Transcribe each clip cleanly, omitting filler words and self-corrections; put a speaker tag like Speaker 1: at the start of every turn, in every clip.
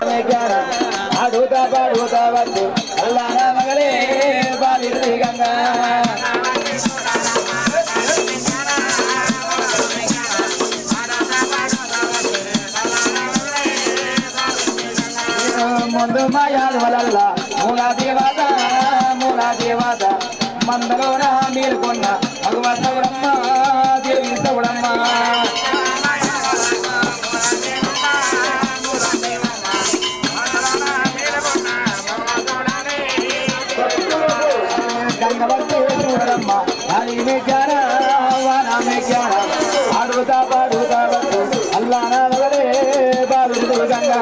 Speaker 1: आडूता पाडूता बच्चू अल्लाह ना मगले बाली गंगा ముందు మాయాలు వలల్ల మూలా దేవత మందలోన మేలుకొన్న భగవతవుడమ్మ దేవి సవుడమ్మ గంగవతి చూడమ్మ హరి మే జ్ఞాన వాన మే జ్ఞాన ఆడుతా పాడుతా వస్తు అల్లా నా మగలే బాలు గంగా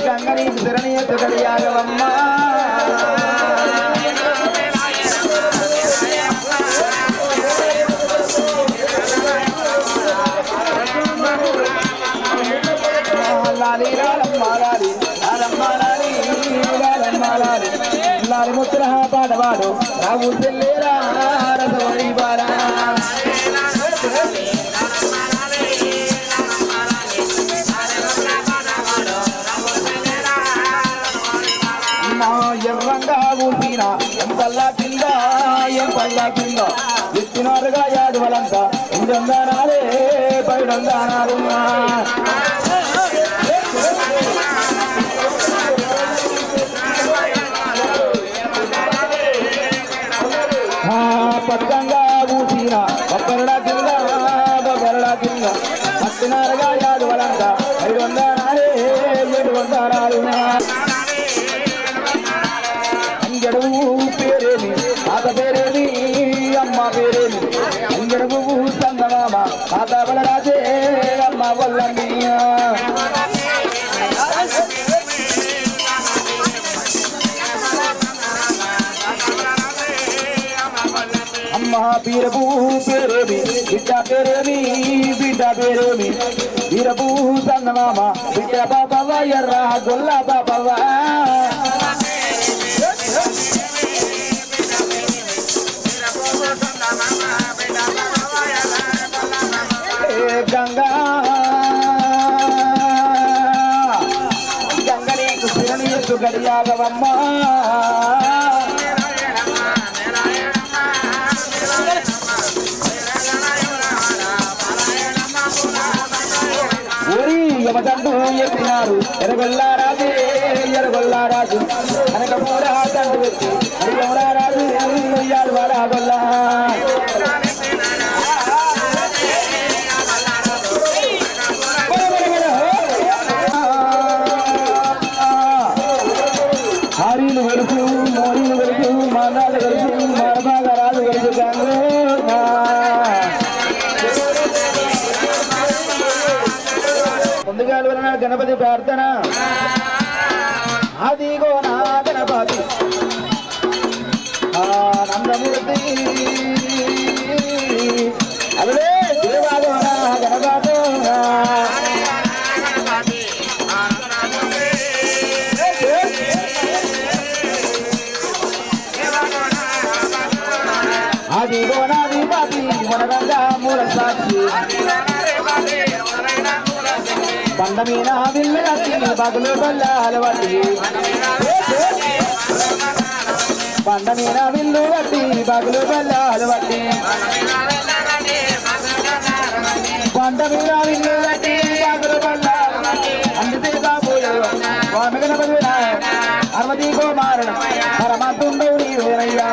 Speaker 1: గంగని శరణీయ తుగడియాగవమ్మ లాలి లాలి లాలి ముద్ర పాడవాడు రావు చెల్లేరా రసవడి బారా ఎర్రంగా ఊపిన పల్లా కింద ఎత్తినారుగా యాడు వాళ్ళంతా ఇంజందానాలే బయడందానాలు పట్టంగా ఊసిన బొబ్బరడా కింద పట్టినారుగా యాడు వాళ్ళంతా 500 అంగడు పేరేమి తాత పేరేమి అమ్మ పేరేమి అంగడు సంగమామ తాత బలరాజే అమ్మ వల్లండి అమ్మ బీరబు పేరేమి బిడ్డ పేరేమి బీరబు సంగమామ బిడ్డ బాబవ ఎర్ర గొల్ల బాబవ గంగని శరణీయ తుగడియాగవమ్మ యమదండు ఎత్తినారు ఎరగొల్లారాజు కనక పూరా దండు ఎత్తి యమరారాజు ఉయ్యాలు వారాగొల్లా హారీలు వెలుపు మోరీలు వెలుపు మానాలు వెలుపు మరబాగరాలు వెలుపు ముందుగా గణపతి ప్రార్థన అదిగో నా గణపతి ఆనందమూర్తి అదే దేవాగో నా గణపతి అదిగో నాధిపతి మనరంగా మూల సాక్షి బండ మీద విల్లు కట్టి బగులు బల్లాలు వట్టి బండ మీద విల్లు కట్టి బగులు బల్లాలు వట్టి బండ మీద విల్లు కట్టి బగులు బల్లాలు అందుతే బాబు స్వామి గణపతి అరవతి కుమారుడు పరమాత్ముండవు నీవేనయ్యా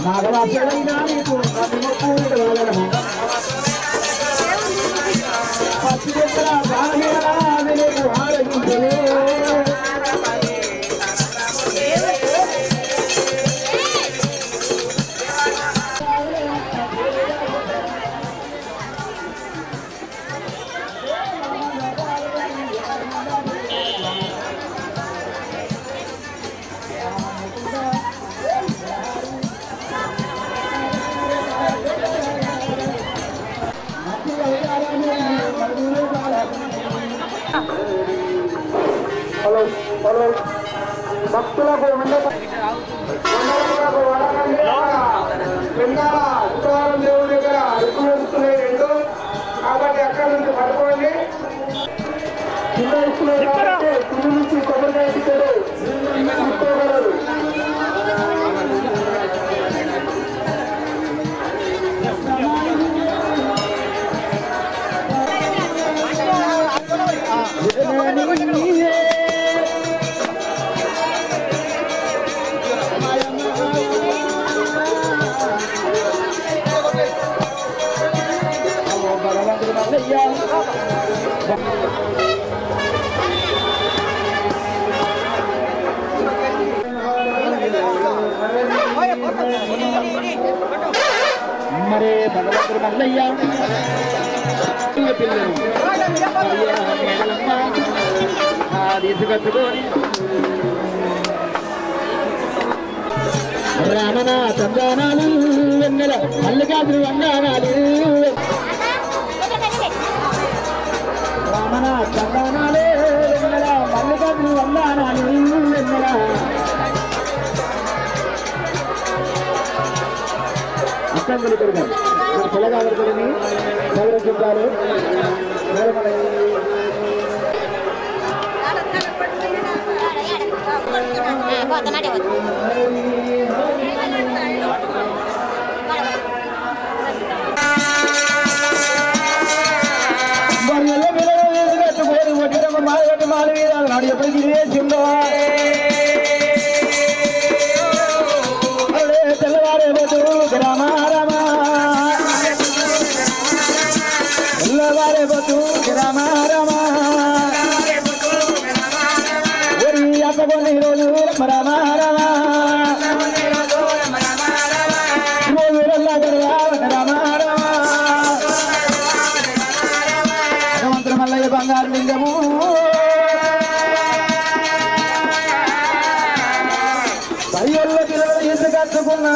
Speaker 1: నాగరాజు భక్తులకు ఉత్తరారం దేవుడి దగ్గర ఎక్కువ వస్తున్నాయి రెండు కాబట్టి అక్కడి నుంచి పడుకోండి చిన్న ఇస్తున్నాయి కాబట్టి తుది నుంచి కొబ్బరికాయ ఇచ్చారు తీసుకోగలరు మరే భగవంతుడు మల్లయ్య పిల్లలు తీసుకొచ్చుకొని రామన చందానాలు వెన్నెల మల్లికార్జున వందనాలు రామన చందానాలే వెన్నెల మల్లికార్జున వందనాలు వెన్నెల అష్టంగులు కొడుకారు తెల్లగా వరకుని గౌరవించారు మాల మీద నాడు ఎప్పటికీ వేసిందో తెల్లవారే పోతూ రామ రామ తెల్లవారే పోతూ రామ రామ ఒరి అప్పకొని రోజు రామ రామ రామ రామ భగవంతుడు మల్లయ్య బంగారు లింగము కట్టుకున్నా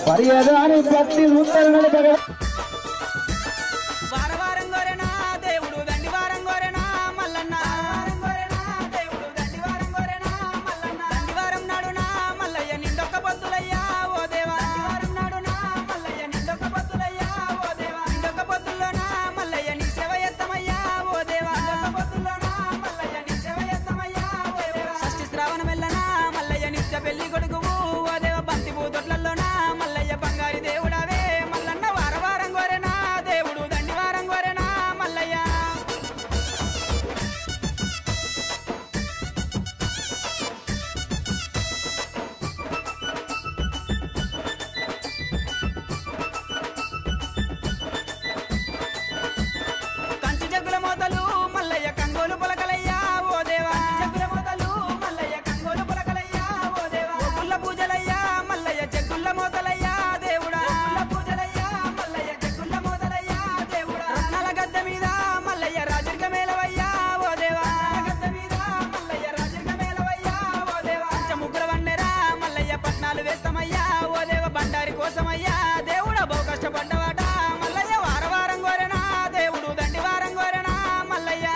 Speaker 1: పర్యదాని పత్తి ఉత్తర నడపగా
Speaker 2: వారవారం గోరెనా దేవుడు దండివారం గోరెనా మల్లన్న దేవుడు దండివారం గోరెనా మల్లన్న దండివారం నాడునా మల్లయ్య నిండొక్క పొద్దులయ్యా ఓ దేవా దండివారం నాడునా మల్లయ్య నిండొక్క పొద్దులయ్యా ఓ దేవా నిండొక్క పొద్దుల్లోనా మల్లయ్య నీ సేవ ఎత్తమయ్యా ఓ దేవా నిండొక్క పొద్దుల్లోనా మల్లయ్య నీ సేవ ఎత్తమయ్యా ఓ దేవా షష్ఠి శ్రావణ మెల్లనా మల్లయ్య నిత్య పెళ్లి కొడుకువు ఓ దేవ బంతి పూతొట్లలోనా మల్లయ్య బంగారి దేవుడవే మల్లన్న వారవారం గోరెనా దేవుడు దండివారం గోరెనా మల్లయ్య కంచి జగ్గుల మోతలు మల్లయ్య కంగోలు పొలకలయ్యా ఓ దేవా జగ్గుల మోతలు మల్లయ్య కంగోలు పొలకలయ్యా ఓ దేవా గుల్ల పూజలయ్యా మల్లయ్య జగ్గుల మోతలయ్యా దేవుడా గుల్ల పూజలయ్యా మల్లయ్య జగ్గుల మోతలయ్యా దేవుడా రత్నాల గద్దె మీద మల్లయ్య రాజర్గ మేలవయ్యా ఓ దేవా గద్దె మీద మల్లయ్య రాజర్గ మేలవయ్యా ఓ దేవా ముగ్గుల వన్నెరా మల్లయ్య పట్నాలు వేస్తామయ్యా ఓ దేవ బండారి కోసమయ్యా దేవుడా బహు కష్టపడ్డవాట మల్లయ్య వారవారం గోరెనా దేవుడు దండివారం గోరెనా మల్లయ్య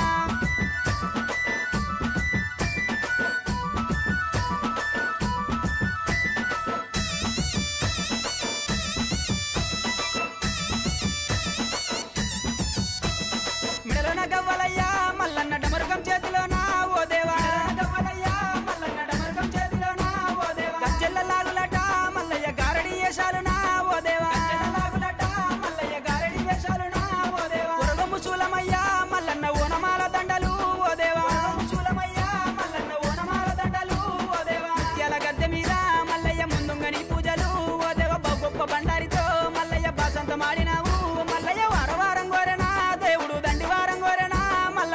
Speaker 2: మిడలోన గవ్వలయ్యా మల్లన్న డమరుగం చేతిలోనా ఓ దేవా గవ్వలయ్యా మల్లన్న డమరుగం చేతిలోనా ఓ దేవా గజ్జెల్ల లాగులట మల్లయ్య గారడి వేషాలునా ఓ దేవా గజ్జెల్ల లాగులట మల్లయ్య గారడి వేషాలునా ఓ దేవా ఉరగము శూలమయ్యా మల్లన్న ఓనమాల దండలు ఓ దేవా ఉరగము శూలమయ్యా మల్లన్న ఓనమాల దండలు ఓ దేవా ముత్యాల గద్దె మీద మల్లయ్య ముందుంగని పూజలు ఓ దేవ బహు గొప్ప బండారితో మల్లయ్య బాసంత మాడినావు మల్లయ్య వారవారం గోరెనా దేవుడు దండివారం గోరెనా మల్లయ్య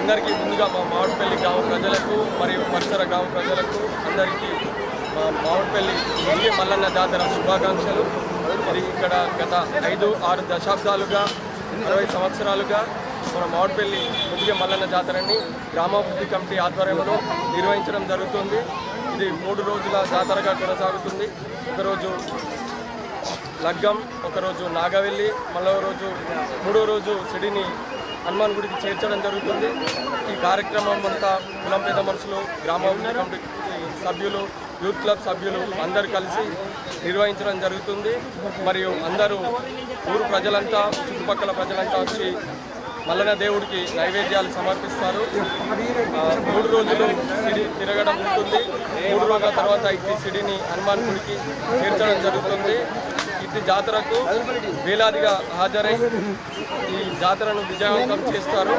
Speaker 3: అందరికీ ముందుగా మా మామిడిపల్లి గ్రామ ప్రజలకు మరియు పరిసర గ్రామ ప్రజలకు అందరికీ మా మామిడిపల్లి ముదిగే మల్లన్న జాతర శుభాకాంక్షలు. ఇది ఇక్కడ గత 5-6 దశాబ్దాలుగా 60 సంవత్సరాలుగా మన మామిడిపల్లి ముదిగే మల్లన్న జాతరని గ్రామాభివృద్ధి కమిటీ ఆధ్వర్యంలో నిర్వహించడం జరుగుతుంది. ఇది 3 రోజుల జాతరగా కొనసాగుతుంది. ఒకరోజు లగ్గం, ఒకరోజు నాగవెల్లి, మూడో రోజు సిడిని హనుమాన్ గుడికి చేర్చడం జరుగుతుంది. ఈ కార్యక్రమం అంతా కులం పెద్ద మనుషులు, గ్రామాభివృద్ధి కమిటీ సభ్యులు, యూత్ క్లబ్ సభ్యులు అందరూ కలిసి నిర్వహించడం జరుగుతుంది. మరియు అందరూ ఊరు ప్రజలంతా, చుట్టుపక్కల ప్రజలంతా వచ్చి మల్లన్న దేవుడికి నైవేద్యాలు సమర్పిస్తారు. 3 రోజులు సిడి తిరగడం ఉంటుంది. 3 రోజుల తర్వాత ఈ సిడిని హనుమాన్ గుడికి చేర్చడం జరుగుతుంది. ఈ జాతరకు వేలాదిగా హాజరై ఈ జాతరను విజయవంతం చేస్తారు.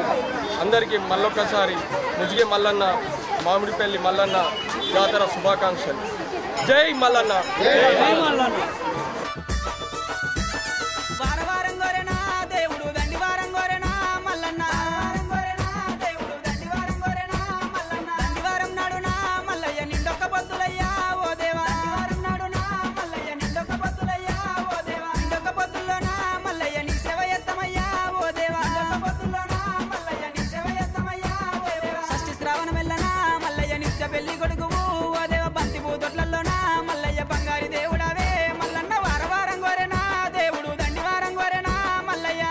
Speaker 3: అందరికీ మళ్ళొక్కసారి ముజిగే మల్లన్న మామిడిపల్లి మల్లన్న జాతర శుభాకాంక్షలు. జై మల్లన్న.
Speaker 2: వారవారం గోరెనా దేవుడు దండివారం గోరెనా మల్లన్న, దేవుడు దండివారం గోరెనా మల్లన్న. దండివారం నాడునా మల్లయ్య నిండొక్క పొద్దులయ్యా ఓ దేవా. దండివారం నాడునా మల్లయ్య నిండొక్క పొద్దులయ్యా ఓ దేవా. నిండొక్క పొద్దుల్లోనా మల్లయ్య నీ సేవ ఎత్తమయ్యా ఓ దేవా. నిండొక్క పొద్దుల్లోనా మల్లయ్య నీ సేవ ఎత్తమయ్యా ఓ దేవా. షష్ఠి శ్రావణ మెల్లనా మల్లయ్య నిత్య పెళ్లి కొడుకువు ఓ దేవ. బంతి పూతొట్లలోనా మల్లయ్య బంగారి దేవుడవే మల్లన్న. వారవారం గోరెనా దేవుడు దండివారం గోరెనా మల్లయ్య.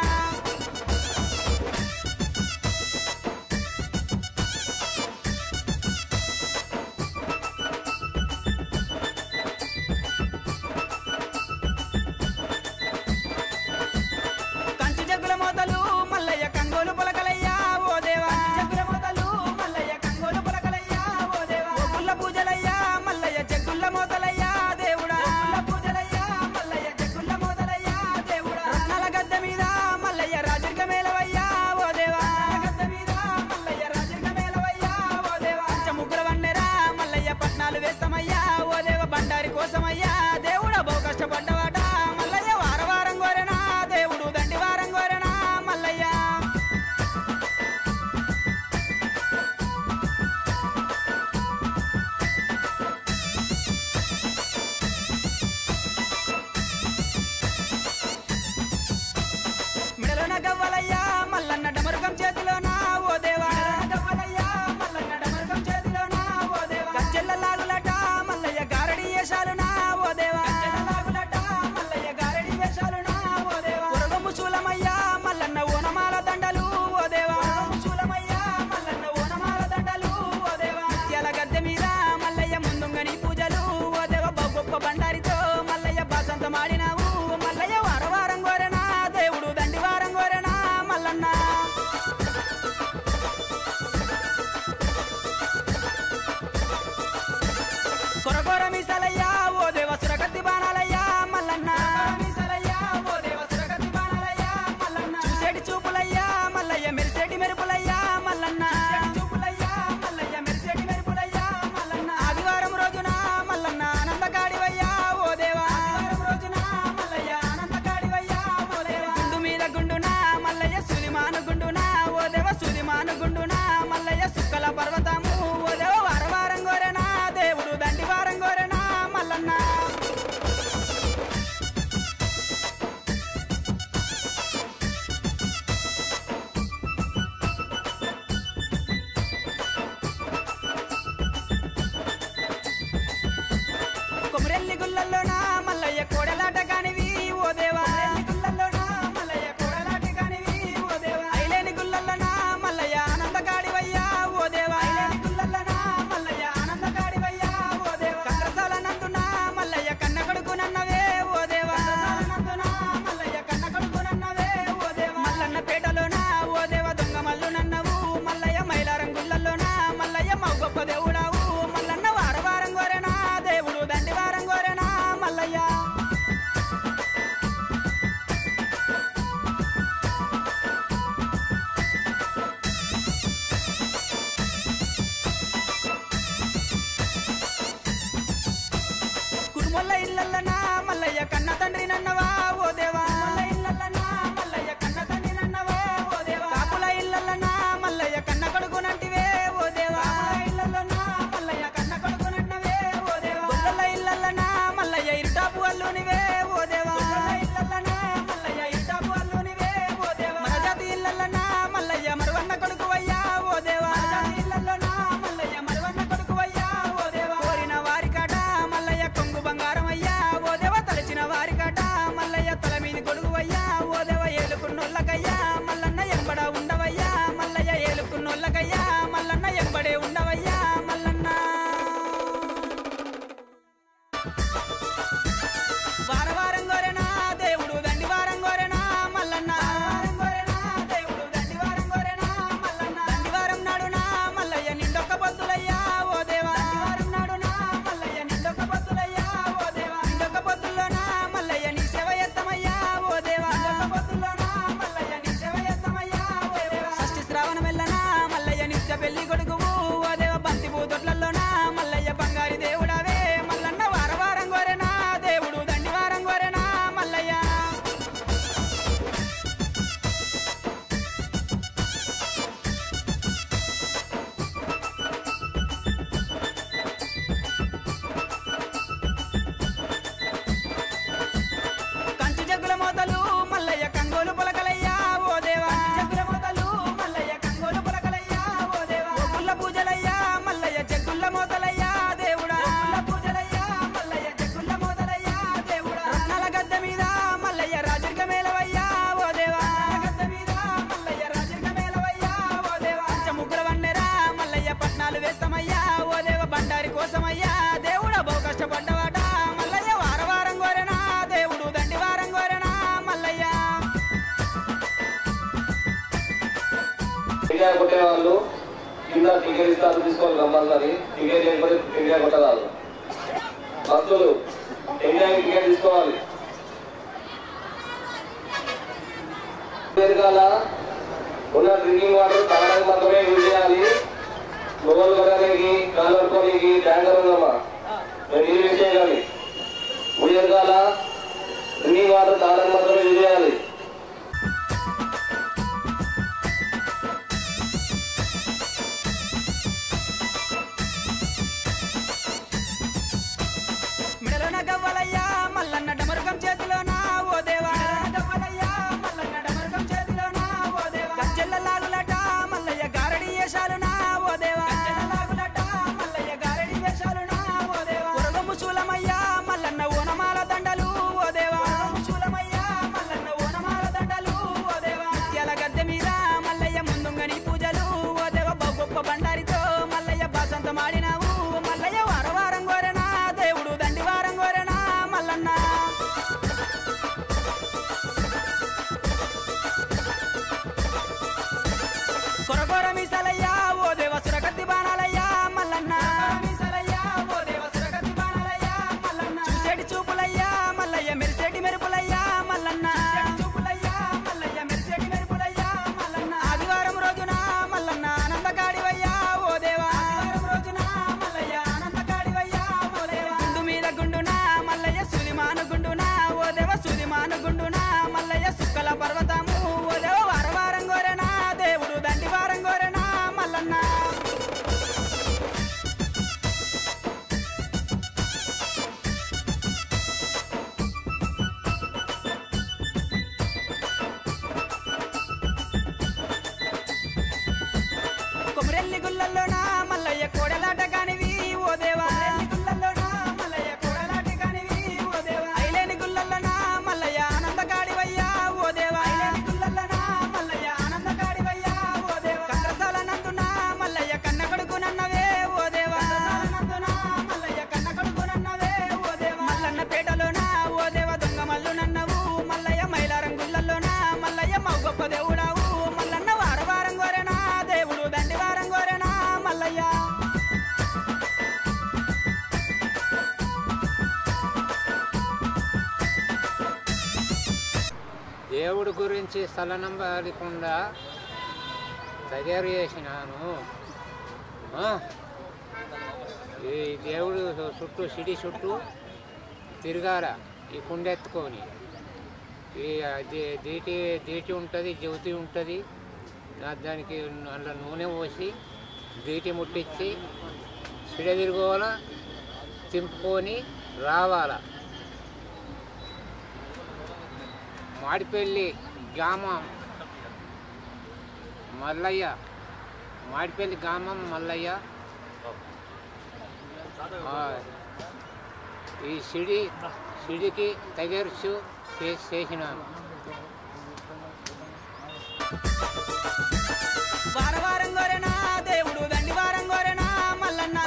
Speaker 2: కంచి జగ్గుల మోతలు మల్లయ్య కంగోలు పొలకలయ్యా ఓ దేవా. జగ్గుల మోతలు మల్లయ్య కంగోలు పొలకలయ్యా ఓ దేవా. పుల్ల పూజలయ్యా మల్లయ్య జగ్గుల మోతలయ్యా దేవుడా. పుల్ల పూజలయ్యా మల్లయ్య జగ్గుల మోతలయ్యా దేవుడా. రత్నాల గద్దె మీద మల్లయ్య రాజరిక మేలవయ్యా ఓ దేవా. గద్దె మీద మల్లయ్య రాజరిక మేలవయ్యా ఓ దేవా. ముగ్గుల వన్నెరా మల్లయ్య పట్నాలు వేస్తామయ్యా ఓ దేవ. బండారి కోసమయ్యా దేవుడా బహు కష్టపడ్డవాట మల్లయ్య. వారవారం గోరెనా దేవుడు దండివారం గోరెనా మల్లయ్య. మిడలోన గవ్వలయ్యా మల్లన్న డమరుకం చేతిలోనా ఓ దేవా. గవ్వలయ్యా మల్లన్న డమరుకం చేతిలోనా ఓ దేవా. గజ్జెల్ల లాగులట మల్లయ్య గారడి వేషాలునా ఓ దేవా. గజ్జెల్ల లాగులట మల్లయ్య గారడి వేషాలునా ఓ దేవా. ఉరగము శూలమయ్యా మల్లన్న ఓనమాల దండలు ఓ దేవా. ఉరగము శూలమయ్యా మల్లన్న ఓనమాల దండలు ఓ దేవా. ముత్యాల గద్దె మీద మల్లయ్య ముందుంగని పూజలు ఓ దేవ. బహు గొప్ప బండారితో మల్లయ్య బాసంత మాడినావు మల్లయ్య. వారవారం గోరెనా దేవుడు దండివారం గోరెనా మల్లన్న. కొరకొర మీసాలయ్యా ఓ దేవ. సురగత్తి బాణాలయ్యా మల్లన్న. మీసాలయ్యా ఓ దేవ. సురగత్తి బాణాలయ్యా మల్లన్న. చూసేటి చూపులయ్యా మల్లయ్య మెరిసేటి మెరుపులయ్యా మల్లన్న. చూపులయ్యా మల్లయ్య మెరిసేటి మెరుపులయ్యా మల్లన్న. ఆదివారం రోజున మల్లన్న ఆనందకాడివయ్యా ఓ దేవా. ఆదివారం రోజున మల్లయ్య ఆనందకాడివయ్యా ఓ దేవా. గుండు మీద గుండునా మల్లయ్య సులిమాను గుండునా ఓ దేవ. సులిమాను గుండునా మల్లయ్య సుక్కల పర్వతము ఓ దేవ. వారవారం గోరెనా దేవుడు దండివారం గోరెనా మల్లన్న. కొమరెల్లి గుల్లల్లోనా మల్లయ్య కోడలాట కానివి ఓ దేవా. గుల్లల్లోనా మల్లయ్య కోడలాట కానివి ఓ దేవా. ఐలేని గుల్లల్లోనా మల్లయ్య ఆనందకాడివయ్యా ఓ దేవా. ఐలేని గుల్లల్లోనా మల్లయ్య ఆనందకాడివయ్యా ఓ దేవా. కంకరసాల నందునా మల్లయ్య కన్న కొడుకునన్నవే ఓ దేవా. నందునా మల్లయ్య కన్న కొడుకునన్నవే ఓ దేవా. మల్లన్న పేటలోనా ఓ దేవ. దొంగ మల్లు నన్నవు మల్లయ్య. మైలారం గుల్లల్లోనా మల్లయ్య మౌ గొప్ప దేవుడావు మల్లన్న. వారవారం గోరెనా దేవుడు దండివారం గోరెనా మల్లయ్య. కురుమొల్ల ఇల్లల్లనా మల్లయ్య కన్న తండ్రి నన్నవా ఓ దేవా. ఇల్లల్లనా మల్లయ్య కన్న తండ్రి నన్నవా ఓ దేవా. కాపుల ఇల్లల్లనా మల్లయ్య కన్న కొడుకు పెళ్లి కొడుకువు ఓ దేవ బంతి పూతొట్లలోన మల్లయ్య బంగారి దేవుడవే మల్లన్న వారవారం గోరెనా దేవుడు దండివారం గోరెనా మల్లయ్య కంచి జగ్గుల మోతలు మల్లయ్య కంగోలు పొలకలయ్యా ఓ దేవా జగ్గుల మోతలు మల్లయ్య కంగోలు పొలకలయ్యా ఓ దేవా పుల్ల పూజలయ్యా మల్లయ్య జగ్గుల మోతలయ్యా దేవుడా పుల్ల పూజలయ్యా మల్లయ్య జగ్గుల మోతలయ్యా దేవుడా రత్నాల గద్దె మీద మల్లయ్య రాజర్గ మేలవయ్యా ఓ దేవా గద్దె మీద మల్లయ్య రాజర్గ మేలవయ్యా ఓ దేవా ముగ్గుల వన్నెరా మల్లయ్య పట్నాలు వేస్తామయ్యా ఓ దేవ బండారి కోసమయ్యా దేవుడా బహు కష్టపడ్డవాట మల్లయ్య వారవారం గోరెనా దేవుడు దండివారం గోరెనా మల్లయ్య
Speaker 4: టెంకాయ కొట్టే వాళ్ళు కింద టికెట్ ఇస్తారు తీసుకోవాలి కంపల్సరీ టికెట్ లేకపోతే టెంకాయ కొట్టరాదు భక్తులు టెంకాయ టికెట్ తీసుకోవాలి వెనకాల ఉన్న డ్రింకింగ్ వాటర్ తాగడానికి మాత్రమే యూజ్ చేయాలి మొబైల్ కొట్టడానికి కాలు పట్టుకోనికి ట్యాంకర్ ఉందమ్మా మీరు నీళ్ళు యూజ్ చేయాలి గుడి వెనకాల డ్రింకింగ్ వాటర్ తాగడానికి మాత్రమే యూజ్ చేయాలి
Speaker 2: మెడలోన గవ్వలయ్యా మల్లన్న డమరుగం చేతిలోన ఓ దేవా గవ్వలయ్యా మల్లన్న డమరుగం చేతిలోన ఓ దేవా గజ్జెల్ల లాగులట మల్లయ్య గారడి వేషాలునా ఓ దేవా గజ్జెల్ల లాగులట మల్లయ్య గారడి వేషాలునా ఓ దేవా ఉరగము శూలమయ్యా మల్లన్న ఓనమాల దండలు ఓ దేవా శూలమయ్యా మల్లన్న ఓనమాల దండలు ఓ దేవా ముత్యాల గద్దె మీద మల్లయ్య ముందుంగని పూజలు ఓ దేవా బహు గొప్ప బండారితో మల్లయ్య బాసంత మాడినావు మల్లయ్య వారవారం గోరెనా దేవుడు దండివారం గోరెనా మల్లన్న కొరకొర మీసలయ్యా ఓ దేవ సురకత్తి బాణాలయ్యా మల్లన్న మీసలయ్యా ఓ దేవ సురకత్తి బాణాలయ్యా మల్లన్న చూసేటి చూపులయ్యా మల్లయ్య మెరిసేటి మెరుపులయ్యా మల్లన్న చూపులయ్యా మల్లయ్య మెరిసేటి మెరుపులయ్యా మల్లన్న ఆదివారం రోజున మల్లన్న ఆనందకాడివయ్యా ఓ దేవా ఆదివారం రోజున మల్లయ్య ఆనందకాడివయ్యా ఓ దేవా గుండు మీద గుండున మల్లయ్య సుదిమాను గుండున ఓ దేవ సుదిమాను గుండున మల్లయ్య సుక్కల పర్వతము ఓ దేవ వారవారం గోరెనా దేవుడు దండివారం గోరెనా మల్లన్న కొమరెల్లి గుల్లల్లోనా మల్లయ్య కోడలాట కానివి ఓ దేవా గుల్లల్లోనా మల్లయ్య కోడలాట కానివి ఓ దేవా ఐలేని గుల్లల్లోనా మల్లయ్య ఆనందకాడివయ్యా ఓ దేవా ఐలేని గుల్లల్లోనా మల్లయ్య ఆనందకాడివయ్యా ఓ దేవా కండ్రసాల నందునా మల్లయ్య కన్న కొడుకునన్నవే ఓ దేవా నందునా మల్లయ్య కన్న కొడుకునన్నవే ఓ దేవా మల్లన్న పేటలోనా ఓ దేవ దొంగ మల్లునన్నవు మల్లయ్య మైలారం గుల్లల్లోనా మల్లయ్య మౌ గొప్ప దేవుడావు మల్లన్న వారవారం గోరెనా దేవుడు దండివారం గోరెనా మల్లయ్య
Speaker 5: దేవుడి గురించి స్థలనంబకుండా తయారు చేసినాను ఈ దేవుడు చుట్టూ సిడి చుట్టూ తిరగాల ఈ కుండెత్తుకొని ఈ దీటి ఉంటుంది జ్యోతి ఉంటుంది దానికి అందులో నూనె పోసి దీటి ముట్టించి సిడ తిరగోవాల తింపుకొని రావాల మాడిపల్లి గ్రామం మల్లయ్య మాడిపల్లి గ్రామం మల్లయ్య ఈ సిడికి తగర్చు చేసినాను
Speaker 2: వారవారం గోరెనా దేవుడు దండివారం గోరెనా మల్లన్న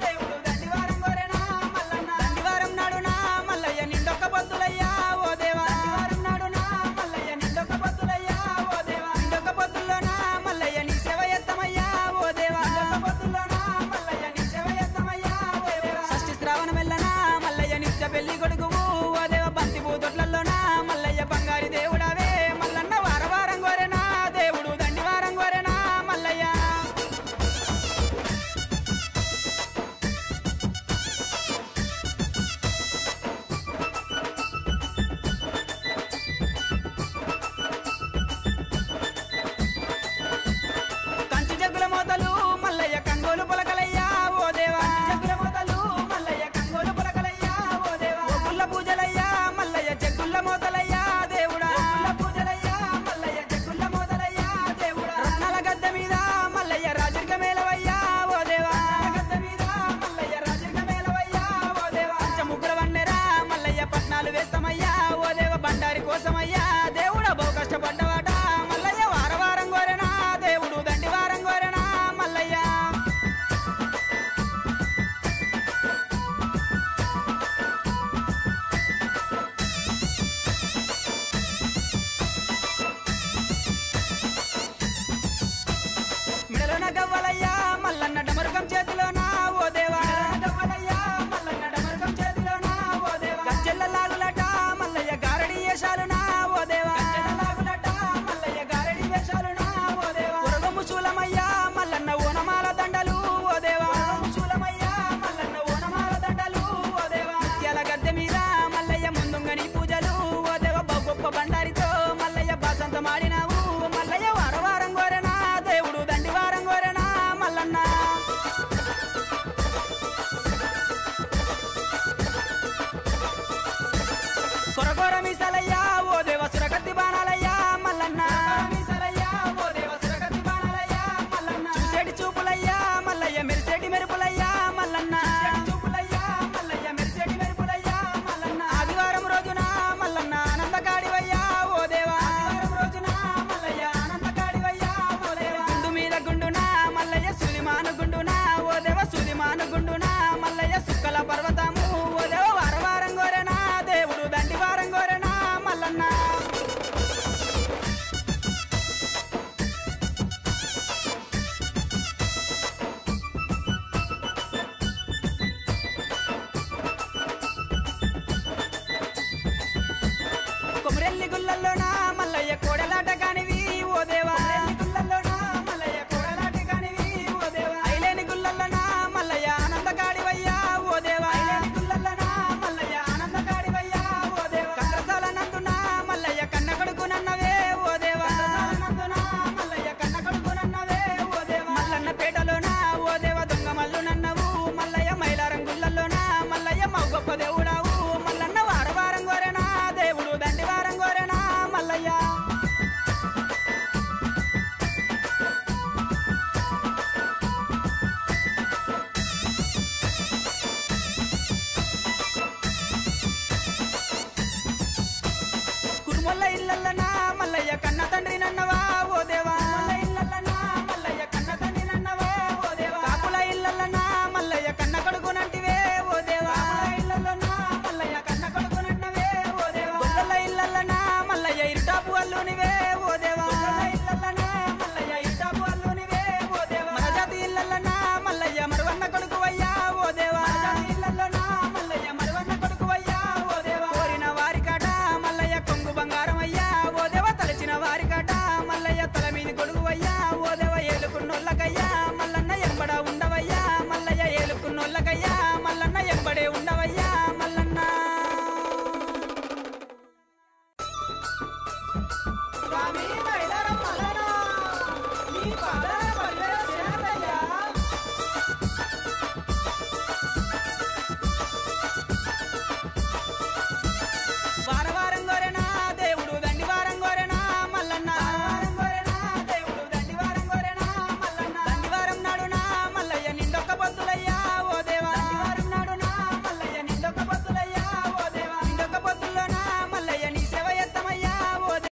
Speaker 2: దేవుడు దండివారం గోరెనా మల్లన్న దండివారం నాడునా మల్లయ్య నిండొక్క పొద్దులయ్యా ఓ దేవా దండివారం నాడునా మల్లయ్య నిండొక్క పొద్దులయ్యా ఓ దేవా నిండొక్క పొద్దుల్లోనా మల్లయ్య నీ సేవ ఎత్తమయ్యా ఓ దేవా నిండొక్క పొద్దుల్లోనా మల్లయ్య నీ సేవ ఎత్తమయ్యా ఓ దేవా షష్ఠి శ్రావణ మెల్లనా మల్లయ్య నిత్య పెళ్లి కొడుకువు ఓ దేవ బంతి పూతొట్లలోనా ఏలుకున్నోళ్ళకయ్యా మల్లన్న ఎంబడ ఉండవయ్యా మల్లయ్య ఏలుకున్నోళ్ళకయ్యా మల్లన్న ఎంబడే ఉండవయ్యా మల్లన్న స్వామి